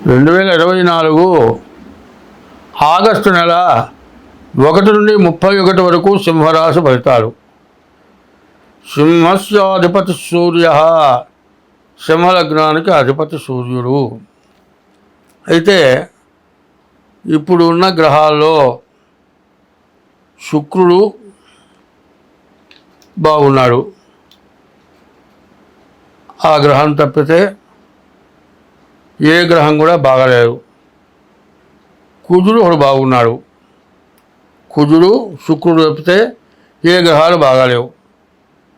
2024 August నెల 1 నుండి 31 వరకు సింహరాశి ఫలితాలు. సింహస్యాధిపతి సూర్య, సింహలగ్నానికి అధిపతి సూర్యుడు. అయితే ఇప్పుడు ఉన్న గ్రహాల్లో శుక్రుడు బాగున్నాడు. ఆ గ్రహం తప్పితే ఏ గ్రహం కూడా బాగలేదు. కుజుడు ఒకడు బాగున్నాడు. కుజుడు శుక్రుడు తప్పితే ఏ గ్రహాలు బాగాలేవు.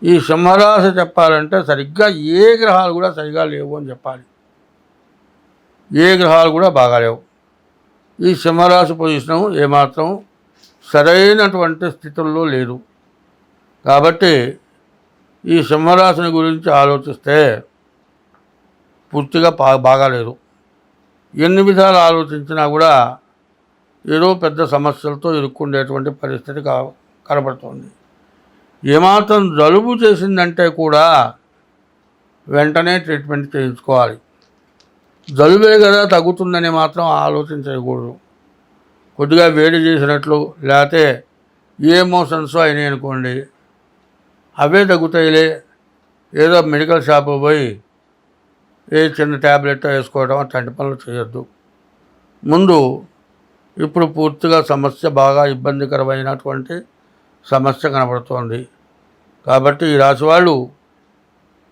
ఈ సింహరాశి చెప్పాలంటే సరిగ్గా ఏ గ్రహాలు కూడా సరిగా లేవు అని చెప్పాలి. ఏ గ్రహాలు కూడా బాగాలేవు. ఈ సింహరాశి పొజిషను ఏమాత్రం సరైనటువంటి స్థితుల్లో లేదు. కాబట్టి ఈ సింహరాశిని గురించి ఆలోచిస్తే పూర్తిగా బాగాలేదు. ఎన్ని విధాలు ఆలోచించినా కూడా ఏదో పెద్ద సమస్యలతో ఇరుక్కుండేటువంటి పరిస్థితి కనబడుతుంది. ఏమాత్రం జలుబు చేసిందంటే కూడా వెంటనే ట్రీట్మెంట్ చేయించుకోవాలి. జలుబే కదా తగ్గుతుందని మాత్రం ఆలోచించకూడదు. కొద్దిగా వేడి చేసినట్లు లేకపోతే ఏ మోషన్స్ అయినాయి అనుకోండి, అవే తగ్గుతాయిలే, ఏదో మెడికల్ షాపు పోయి ఏ చిన్న ట్యాబ్లెట్ వేసుకోవడం అట్లాంటి పనులు చేయొద్దు. ముందు ఇప్పుడు పూర్తిగా సమస్య బాగా ఇబ్బందికరమైనటువంటి సమస్య కనబడుతోంది. కాబట్టి ఈ రాశి వాళ్ళు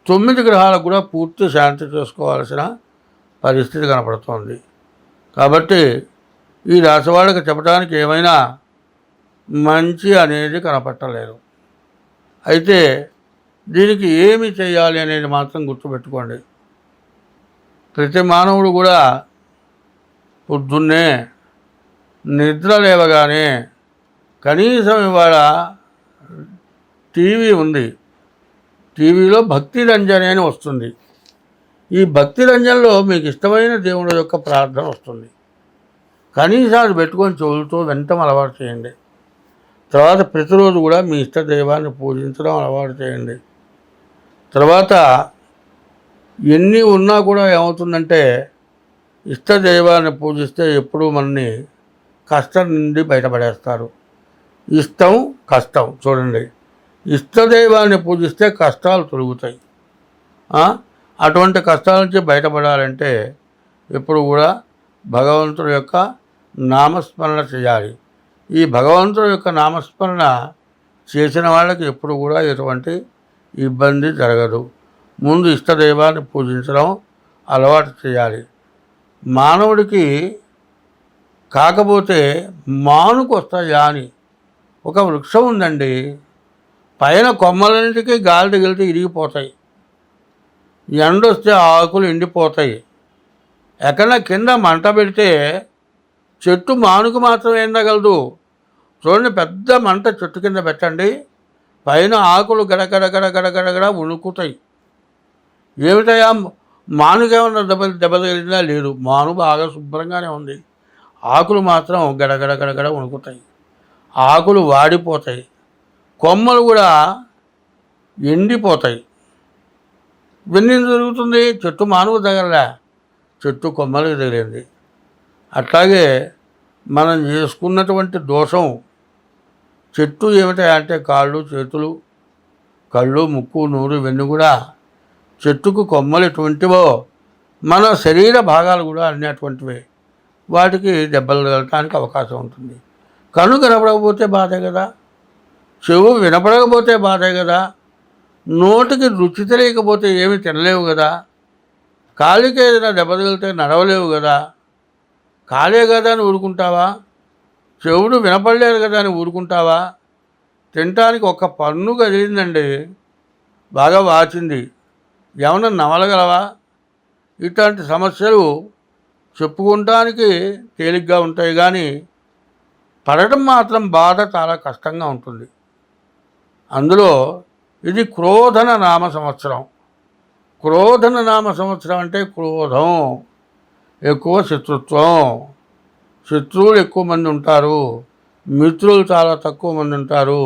9 గ్రహాలకు కూడా పూర్తి శాంతి చేసుకోవాల్సిన పరిస్థితి కనపడుతోంది. కాబట్టి ఈ రాశి వాళ్ళకి చెప్పడానికి ఏమైనా మంచి అనేది కనపట్టలేదు. అయితే దీనికి ఏమి చేయాలి అనేది మాత్రం గుర్తుపెట్టుకోండి. ప్రతి మానవుడు కూడా పొద్దున్నే నిద్ర లేవగానే కనీసం ఇవాళ టీవీ ఉంది, టీవీలో భక్తి రంజని అని వస్తుంది. ఈ భక్తి రంజన్లో మీకు ఇష్టమైన దేవుడి యొక్క ప్రార్థన వస్తుంది. కనీసం అది పెట్టుకొని చెవులతో వినటం అలవాటు చేయండి. తర్వాత ప్రతిరోజు కూడా మీ ఇష్ట దైవాన్ని పూజించడం అలవాటు చేయండి. తర్వాత ఎన్ని ఉన్నా కూడా ఏమవుతుందంటే ఇష్ట దైవాన్ని పూజిస్తే ఎప్పుడూ మనని కష్టం నుండి బయటపడేస్తారు. ఇష్టం కష్టం చూడండి, ఇష్టదైవాన్ని పూజిస్తే కష్టాలు తొలుగుతాయి. అటువంటి కష్టాల నుంచి బయటపడాలంటే ఎప్పుడు కూడా భగవంతుడి యొక్క నామస్మరణ చేయాలి. ఈ భగవంతుడి యొక్క నామస్మరణ చేసిన వాళ్ళకి ఎప్పుడు కూడా ఎటువంటి ఇబ్బంది జరగదు. ముందు ఇష్టదైవాన్ని పూజించడం అలవాటు చేయాలి. మానవుడికి కాకపోతే మానుకు వస్తాయా అని ఒక వృక్షం ఉందండి. పైన కొమ్మలన్నిటికీ గాలి తగిలితే ఇరిగిపోతాయి, ఎండొస్తే ఆకులు ఎండిపోతాయి. ఎక్కడన్నా కింద మంట పెడితే చెట్టు మానుకు మాత్రం ఎండగలదు. చూడండి, పెద్ద మంట చెట్టు కింద పెట్టండి, పైన ఆకులు గడగడ ఉణుకుతాయి. ఏమిటయా మానుకేమన్నా దెబ్బ తగిలిందా? లేదు, మాను బాగా శుభ్రంగానే ఉంది. ఆకులు మాత్రం గడగడ ఉణుకుతాయి, ఆకులు వాడిపోతాయి, కొమ్మలు కూడా ఎండిపోతాయి. ఇవన్నీ జరుగుతుంది. చెట్టు మానుకు తగలలే, చెట్టు కొమ్మలకు తగిలింది. అట్లాగే మనం చేసుకున్నటువంటి దోషం చెట్టు ఏమిటంటే కాళ్ళు, చేతులు, కళ్ళు, ముక్కు, నోరు ఇవన్నీ కూడా చెట్టుకు కొమ్మలు ఎటువంటివో మన శరీర భాగాలు కూడా అన్నీ అటువంటివే. వాటికి దెబ్బలు తగలటానికి అవకాశం ఉంటుంది. కన్ను కనపడకపోతే బాధే కదా, చెవు వినపడకపోతే బాధే కదా, నోటికి రుచి తెలియకపోతే ఏమి తినలేవు కదా, కాలికి ఏదైనా దెబ్బ తగిలితే నడవలేవు కదా. కాలే కదా అని ఊరుకుంటావా? చెవుడు వినపడలేదు కదా అని ఊరుకుంటావా? తినటానికి ఒక్క పన్ను కదిలిందండి, బాగా వాచింది, ఏమన్నా నమలగలవా? ఇట్లాంటి సమస్యలు చెప్పుకోవటానికి తేలిగ్గా ఉంటాయి, కానీ పడటం మాత్రం బాధ చాలా కష్టంగా ఉంటుంది. అందులో ఇది క్రోధన నామ సంవత్సరం. క్రోధన నామ సంవత్సరం అంటే క్రోధం, ఎక్కువ శత్రుత్వం, శత్రువులు ఎక్కువ మంది ఉంటారు, మిత్రులు చాలా తక్కువ మంది ఉంటారు.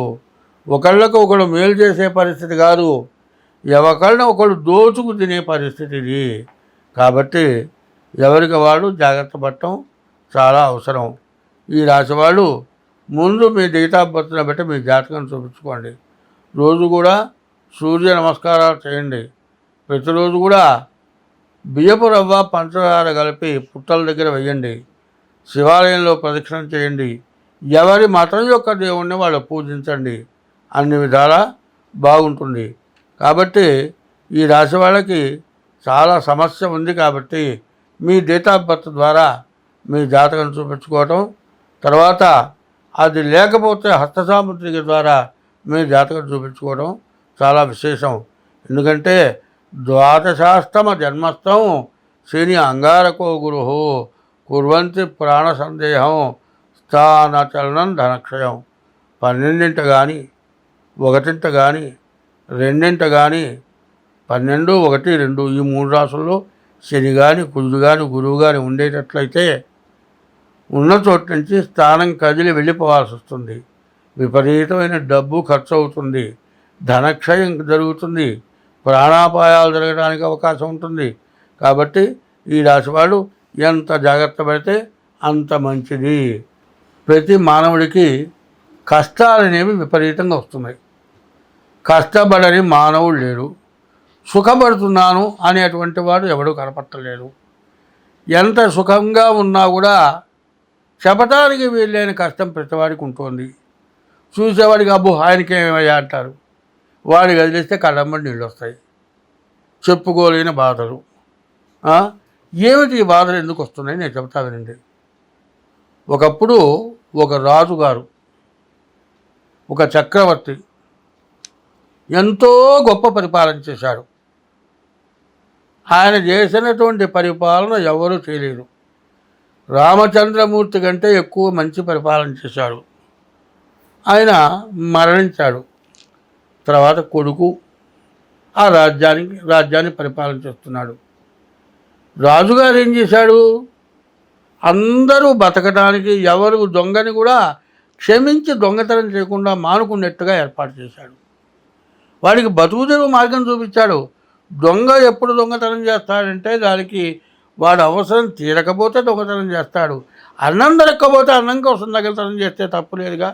ఒకళ్ళకు ఒకడు మేలు చేసే పరిస్థితి కాదు, ఎవరికైనా ఒకళ్ళు దోచుకు తినే పరిస్థితి ఇది. కాబట్టి ఎవరికి వాళ్ళు జాగ్రత్త పడటం చాలా అవసరం. ఈ రాశి వాళ్ళు ముందు మీ డేట్ ఆఫ్ బర్త్ని బట్టి మీ జాతకం చూపించుకోండి. రోజు కూడా సూర్య నమస్కారాలు చేయండి. ప్రతిరోజు కూడా బియ్యపు రవ్వ పంచదార కలిపి పుట్టల దగ్గర వేయండి. శివాలయంలో ప్రదక్షిణం చేయండి. ఎవరి మతం యొక్క దేవుణ్ణి వాళ్ళు పూజించండి. అన్ని విధాలా బాగుంటుంది. కాబట్టి ఈ రాశి వాళ్ళకి చాలా సమస్య ఉంది. కాబట్టి మీ డేట్ ఆఫ్ బర్త్ ద్వారా మీ జాతకం చూపించుకోవటం, తర్వాత అది లేకపోతే హస్తసాముద్రిక ద్వారా మీ జాతకం చూపించుకోవడం చాలా విశేషం. ఎందుకంటే ద్వాదశాష్టమ జన్మస్థం శని అంగారకో గురు కుర్వంతి ప్రాణ సందేహం స్థానచలనం ధనక్షయం. 12 కానీ 1 కానీ 2 కానీ 12, 1, 2 ఈ 3 రాసుల్లో శని కానీ కుజుడు కానీ గురువు కానీ ఉండేటట్లయితే ఉన్న చోటు నుంచి స్థానం కదిలి వెళ్ళిపోవాల్సి వస్తుంది. విపరీతమైన డబ్బు ఖర్చు అవుతుంది. ధనక్షయం జరుగుతుంది. ప్రాణాపాయాలు జరగడానికి అవకాశం ఉంటుంది. కాబట్టి ఈ రాశి వాళ్ళు ఎంత జాగ్రత్త పడితే అంత మంచిది. ప్రతి మానవుడికి కష్టాలు అనేవి విపరీతంగా వస్తున్నాయి. కష్టపడని మానవుడు లేడు. సుఖపడుతున్నాను అనేటువంటి వాడు ఎవడూ కనపట్టలేడు. ఎంత సుఖంగా ఉన్నా కూడా చెప్పటానికి వీళ్ళైన కష్టం ప్రతివాడికి ఉంటుంది. చూసేవాడికి అబ్బో ఆయనకేమయ్యా అంటారు. వాడికి వదిలేస్తే కళ్ళమ్మడి నీళ్ళు వస్తాయి. చెప్పుకోలేని బాధలు. ఏమిటి ఈ బాధలు ఎందుకు వస్తున్నాయి నేను చెప్తా వినండి. ఒకప్పుడు ఒక రాజుగారు, ఒక చక్రవర్తి ఎంతో గొప్ప పరిపాలన చేశాడు. ఆయన చేసినటువంటి పరిపాలన ఎవరూ చేయలేరు. రామచంద్రమూర్తి కంటే ఎక్కువ మంచి పరిపాలన చేశాడు. ఆయన మరణించాడు. తర్వాత కొడుకు ఆ రాజ్యాన్ని పరిపాలన చేస్తున్నాడు. రాజుగారు ఏం చేశాడు? అందరూ బతకడానికి ఎవరు దొంగని కూడా క్షమించి దొంగతనం చేయకుండా మానుకున్నట్టుగా ఏర్పాటు చేశాడు. వాడికి బతుకుదెరువు మార్గం చూపించాడు. దొంగ ఎప్పుడు దొంగతనం చేస్తాడంటే దానికి వాడు అవసరం తీరకపోతే దొంగతనం చేస్తాడు. అన్నం దొరక్కపోతే అన్నం కోసం దొంగతనం చేస్తే తప్పు లేదుగా.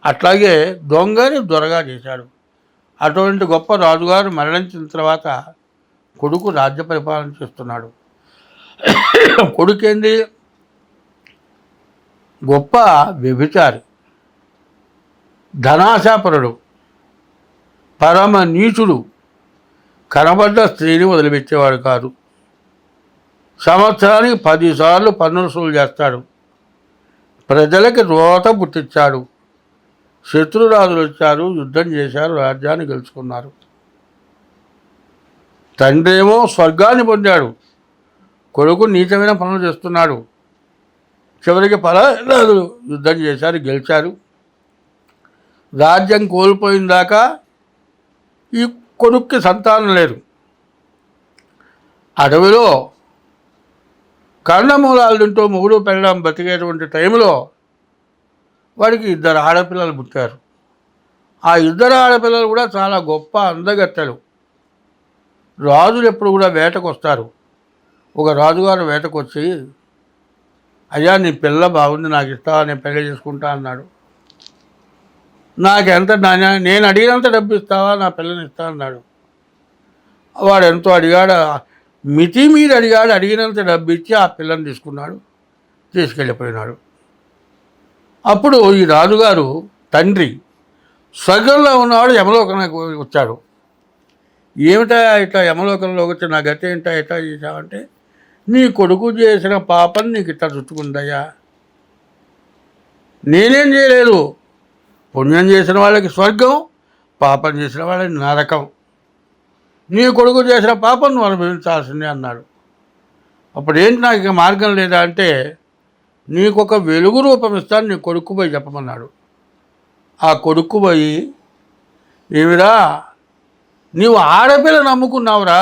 అట్లాగే దొంగని దొరగా చేశాడు. అటువంటి గొప్ప రాజుగారు మరణించిన తర్వాత కొడుకు రాజ్య పరిపాలన చేస్తున్నాడు. కొడుకేంది? గొప్ప వ్యభిచారి, ధనాశాపరుడు, పరమ నీచుడు. కనబడ్డ స్త్రీని వదిలిపెట్టేవాడు కాదు. సంవత్సరానికి 10 సార్లు పన్ను వసూలు చేస్తాడు. ప్రజలకి రోత పుట్టించాడు. శత్రురాజులు వచ్చారు, యుద్ధం చేశారు, రాజ్యాన్ని గెలుచుకున్నారు. తండ్రి ఏమో స్వర్గాన్ని పొందాడు, కొడుకు నీచమైన పనులు చేస్తున్నాడు. చివరికి పరాజులు యుద్ధం చేశారు, గెలిచారు. రాజ్యం కోల్పోయిన దాకా ఈ కొడుక్కి సంతానం లేరు. అడవిలో కందమూలాలు తింటూ మొగుడు పెళ్ళడం బతికేటువంటి టైంలో వాడికి 2 ఆడపిల్లలు పుట్టారు. ఆ 2 ఆడపిల్లలు కూడా చాలా గొప్ప అందగత్తెలు. రాజులు ఎప్పుడు కూడా వేటకు వస్తారు. ఒక రాజుగారు వేటకు వచ్చి, అయ్యా నీ పిల్ల బాగుంది, నాకు ఇస్తావా, నేను పెళ్లి చేసుకుంటా అన్నాడు. నాకెంత నేను అడిగినంత డబ్బు ఇస్తావా, నా పిల్లని ఇస్తా అన్నాడు. వాడు ఎంతో అడిగాడు, మితి మీద అడిగాడు. అడిగినంత డబ్బు ఇచ్చి ఆ పిల్లని తీసుకున్నాడు, తీసుకెళ్ళిపోయినాడు. అప్పుడు ఈ రాజుగారు తండ్రి స్వర్గంలో ఉన్నవాడు యమలోకానికి వచ్చాడు. ఏమిటా ఇట్లా యమలోకంలో వచ్చి నా గతి ఏంటా ఎట్లా చేశావంటే, నీ కొడుకు చేసిన పాపం నీకు ఇట్లా చుట్టుకుందయ్యా. నేనేం చేయలేదు. పుణ్యం చేసిన వాళ్ళకి స్వర్గం, పాపం చేసిన వాళ్ళకి నరకం. నీ కొడుకు చేసిన పాపం నువ్వు అనుభవించాల్సిందే అన్నాడు. అప్పుడు ఏంటి నాకు ఇక మార్గం లేదా అంటే, నీకొక వెలుగు రూపం ఇస్తాను, నీ కొడుకు పోయి చెప్పమన్నాడు. ఆ కొడుకు పోయి, ఏమిరా నీవు ఆడపిల్ల నమ్ముకున్నావురా,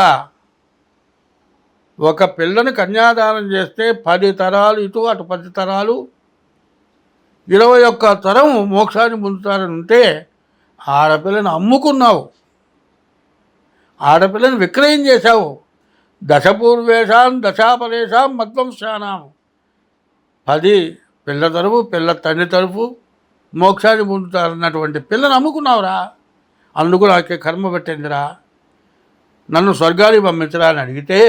ఒక పిల్లని కన్యాదానం చేస్తే 10 తరాలు ఇటు అటు 10 తరాలు 21 తరం మోక్షాన్ని పొందుతారని ఉంటే ఆడపిల్లని అమ్ముకున్నావు, ఆడపిల్లని విక్రయం చేశావు. దశపూర్వేషాం దశాపరేషాం మధ్వంశానాం. 10 పిల్ల తరపు, పిల్ల తండ్రి తరపు మోక్షాన్ని పొందుతారన్నటువంటి పిల్లని అమ్ముకున్నావురా, అందుకు నాకే కర్మ పెట్టిందిరా, నన్ను స్వర్గానికి పంపించరా అని అడిగితే,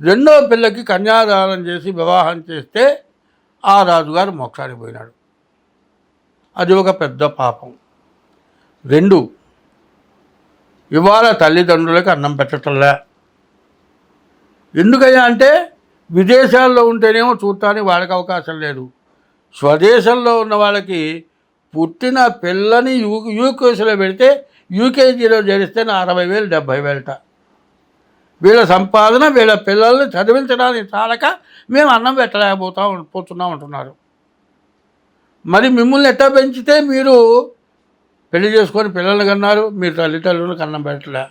రెండో పిల్లకి కన్యాదానం చేసి వివాహం చేస్తే ఆ రాజుగారు మోక్షానికి పోయినాడు. అది ఒక పెద్ద పాపం. 2, ఇవాళ తల్లిదండ్రులకు అన్నం పెట్టటంలే. ఎందుకయ్యా అంటే విదేశాల్లో ఉంటేనేమో చూడటానికి వాళ్ళకి అవకాశం లేదు. స్వదేశంలో ఉన్న వాళ్ళకి పుట్టిన పిల్లని యూకేజీలో పెడితే యూకేజీలో చేరిస్తే 60,000 70,000. వీళ్ళ సంపాదన వీళ్ళ పిల్లల్ని చదివించడానికి చాలక మేము అన్నం పోతున్నాం అంటున్నారు. మరి మిమ్మల్ని ఎట్టా పెంచితే మీరు పెళ్లి చేసుకొని పిల్లల్ని కన్నారు, మీరు తల్లిదండ్రులకు అన్నం పెట్టలే.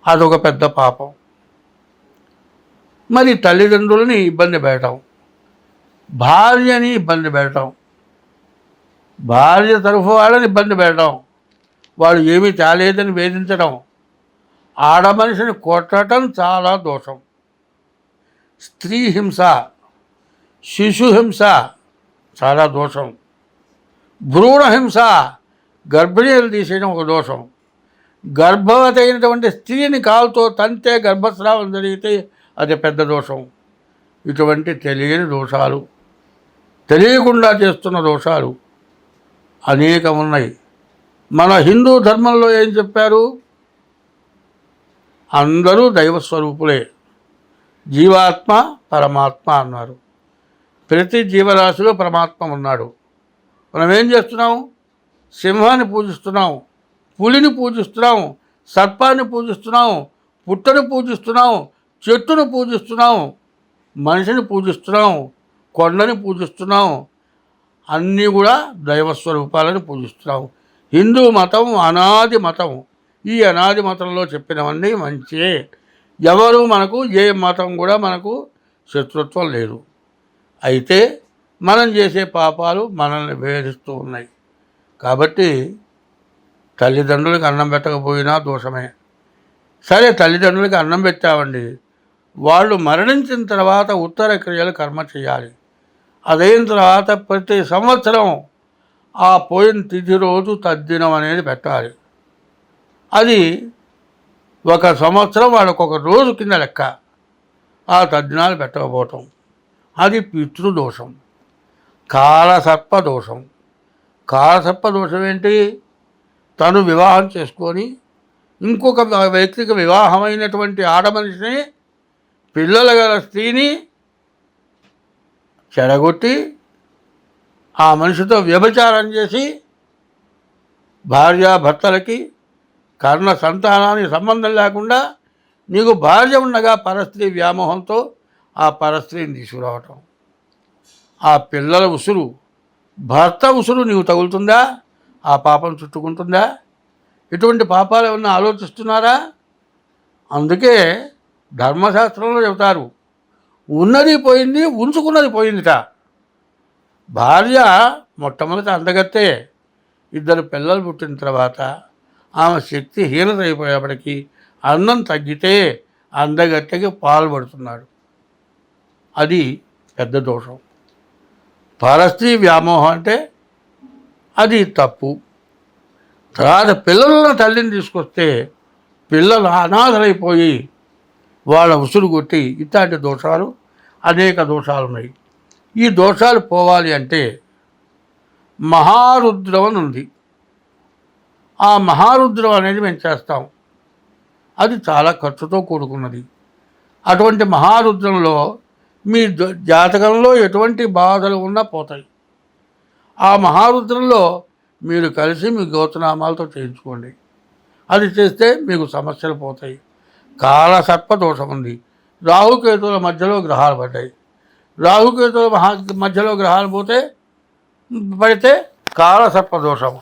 అదొక పెద్ద పాపం. మరి తల్లిదండ్రులని ఇబ్బంది పెట్టడం, భార్యని ఇబ్బంది పెట్టడం, భార్య తరఫు వాళ్ళని ఇబ్బంది పెట్టడం, వాళ్ళు ఏమీ తేలేదని వేధించడం, ఆడమనిషిని కొట్టడం చాలా దోషం. స్త్రీ హింస, శిశు హింస చాలా దోషం. భ్రూణ హింస, గర్భిణీలు తీసేయడం ఒక దోషం. గర్భవతి అయినటువంటి స్త్రీని కాలుతో తంతే గర్భస్రావం జరిగితే అది పెద్ద దోషం. ఇటువంటి తెలియని దోషాలు, తెలియకుండా చేస్తున్న దోషాలు అనేకం ఉన్నాయి. మన హిందూ ధర్మంలో ఏం చెప్పారు? అందరూ దైవస్వరూపులే, జీవాత్మ పరమాత్మ అన్నారు. ప్రతి జీవరాశిలో పరమాత్మ ఉన్నాడు. మనం ఏం చేస్తున్నాం? సింహాన్ని పూజిస్తున్నాం, పులిని పూజిస్తున్నాం, సర్పాన్ని పూజిస్తున్నాం, పుట్టను పూజిస్తున్నాం, చెట్టును పూజిస్తున్నాం, మనిషిని పూజిస్తున్నాం, కొండని పూజిస్తున్నాం. అన్నీ కూడా దైవస్వరూపాలను పూజిస్తున్నాం. హిందూ మతం అనాది మతం. ఈ అనాది మతంలో చెప్పినవన్నీ మంచే. ఎవరు మనకు ఏ మతం కూడా మనకు శత్రుత్వం లేదు. అయితే మనం చేసే పాపాలు మనల్ని వేధిస్తూ ఉన్నాయి. కాబట్టి తల్లిదండ్రులకు అన్నం పెట్టకపోయినా దోషమే. సరే, తల్లిదండ్రులకి అన్నం పెట్టామండి, వాళ్ళు మరణించిన తర్వాత ఉత్తర క్రియలు కర్మ చేయాలి. అదైన తర్వాత ప్రతి సంవత్సరం ఆ పోయిన తిథి రోజు తద్దినం అనేది పెట్టాలి. అది ఒక సంవత్సరం వాళ్ళకు ఒక రోజు కింద లెక్క. ఆ తద్దినాలు పెట్టకపోవటం అది పితృదోషం. కాలసర్ప దోషం. కాలసర్ప దోషం ఏంటి? తను వివాహం చేసుకొని ఇంకొక వ్యక్తికి వివాహమైనటువంటి ఆడమనిషిని, పిల్లల గల స్త్రీని చెడగొట్టి ఆ మనిషితో వ్యభిచారం చేసి భార్యాభర్తలకి కర్ణ సంతానానికి సంబంధం లేకుండా నీకు భార్య ఉండగా పరస్త్రీ వ్యామోహంతో ఆ పరస్త్రీని తీసుకురావటం, ఆ పిల్లల ఉసురు, భర్త ఉసురు నీవు తగులుతుందా? ఆ పాపం చుట్టుకుంటుందా? ఇటువంటి పాపాలు ఏమన్నా ఆలోచిస్తున్నారా? అందుకే ధర్మశాస్త్రంలో చెబుతారు, ఉన్నది పోయింది, ఉంచుకున్నది పోయిందిట. భార్య మొట్టమొదటి అందగత్తే. 2 పిల్లలు పుట్టిన తర్వాత ఆమె శక్తి హీనత అయిపోయేప్పటికీ అన్నం తగ్గితే అందగత్తెకి పాల్పడుతున్నాడు. అది పెద్ద దోషం. పరస్త్రీ వ్యామోహం అంటే అది తప్పు. తర్వాత పిల్లలను తల్లిని తీసుకొస్తే పిల్లలు అనాథలైపోయి వాళ్ళ ఉసురు కొట్టి ఇట్లాంటి దోషాలు, అనేక దోషాలు ఉన్నాయి. ఈ దోషాలు పోవాలి అంటే మహారుద్రం అని ఉంది. ఆ మహారుద్రం అనేది మేము చేస్తాం. అది చాలా ఖర్చుతో కూడుకున్నది. అటువంటి మహారుద్రంలో మీ జాతకంలో ఎటువంటి బాధలు ఉన్నా పోతాయి. ఆ మహారుద్రంలో మీరు కలిసి మీ గోత్రనామాలతో చేయించుకోండి. అది చేస్తే మీకు సమస్యలు పోతాయి. కాలసర్ప దోషం ఉంది. రాహుకేతువుల మధ్యలో గ్రహాలు పడ్డాయి. రాహుకేతువుల మధ్యలో గ్రహాలు పడితే కాలసర్ప దోషం.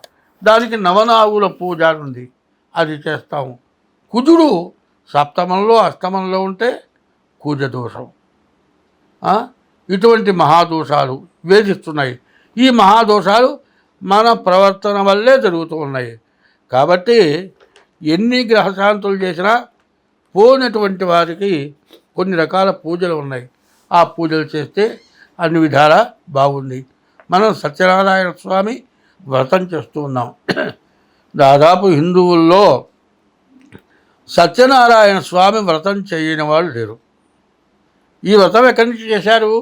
దానికి నవనాగుల పూజ ఉంది, అది చేస్తాము. కుజుడు సప్తమంలో అష్టమంలో ఉంటే కుజ దోషం. ఇటువంటి మహాదోషాలు వేధిస్తున్నాయి. ఈ మహాదోషాలు మన ప్రవర్తన వల్లే జరుగుతూ ఉన్నాయి. కాబట్టి ఎన్ని గ్రహశాంతులు చేసినా పోయినటువంటి వారికి కొన్ని రకాల పూజలు ఉన్నాయి. ఆ పూజలు చేస్తే అన్ని విధాలా బాగుంది. మనం సత్యనారాయణ స్వామి వ్రతం చేస్తూ ఉన్నాం. దాదాపు హిందువుల్లో సత్యనారాయణ స్వామి వ్రతం చేయని వాళ్ళు లేరు. ఈ వ్రతం ఎక్కడి నుంచి చేశారు?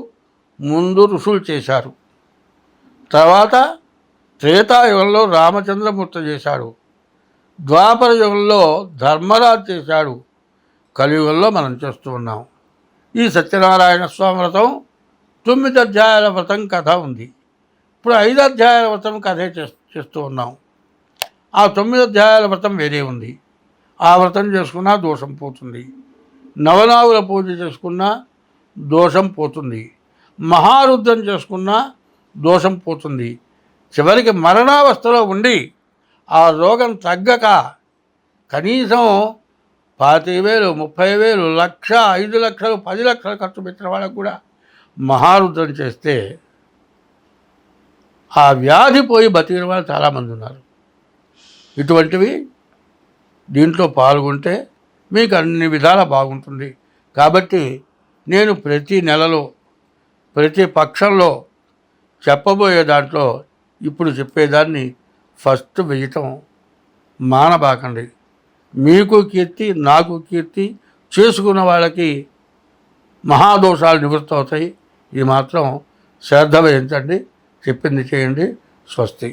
ముందు ఋషులు చేశారు, తర్వాత త్రేతాయుగంలో రామచంద్రమూర్తి చేశాడు, ద్వాపర యుగంలో ధర్మరాజు చేశాడు, కలియుగంలో మనం చేస్తూ ఉన్నాం. ఈ సత్యనారాయణ స్వామి వ్రతం 9 అధ్యాయాల వ్రతం కథ ఉంది. ఇప్పుడు 5 అధ్యాయాల వ్రతం కథే చేస్తూ ఉన్నాం. ఆ 9 అధ్యాయాల వ్రతం వేరే ఉంది. ఆ వ్రతం చేసుకున్నా దోషం పోతుంది. నవనాగుల పూజ చేసుకున్నా దోషం పోతుంది. మహారుద్రం చేసుకున్నా దోషం పోతుంది. చివరికి మరణావస్థలో ఉండి ఆ రోగం తగ్గక కనీసం 25,000, 30,000, 1,00,000, 5,00,000, 10 లక్షలు ఖర్చు పెట్టిన వాళ్ళకు కూడా మహారుద్రం చేస్తే ఆ వ్యాధి పోయి బతికిన వాళ్ళు చాలామంది ఉన్నారు. ఇటువంటివి దీంట్లో పాల్గొంటే మీకు అన్ని విధాలా బాగుంటుంది. కాబట్టి నేను ప్రతి నెలలో ప్రతి పక్షంలో చెప్పబోయే దాంట్లో ఇప్పుడు చెప్పేదాన్ని ఫస్ట్ వేయటం మానబాకండి. మీకు కీర్తి, నాకు కీర్తి, చేసుకున్న వాళ్ళకి మహాదోషాలు నివృత్తి అవుతాయి. ఇది మాత్రం శ్రద్ధ వహించండి. చెప్పింది చేయండి. స్వస్తి.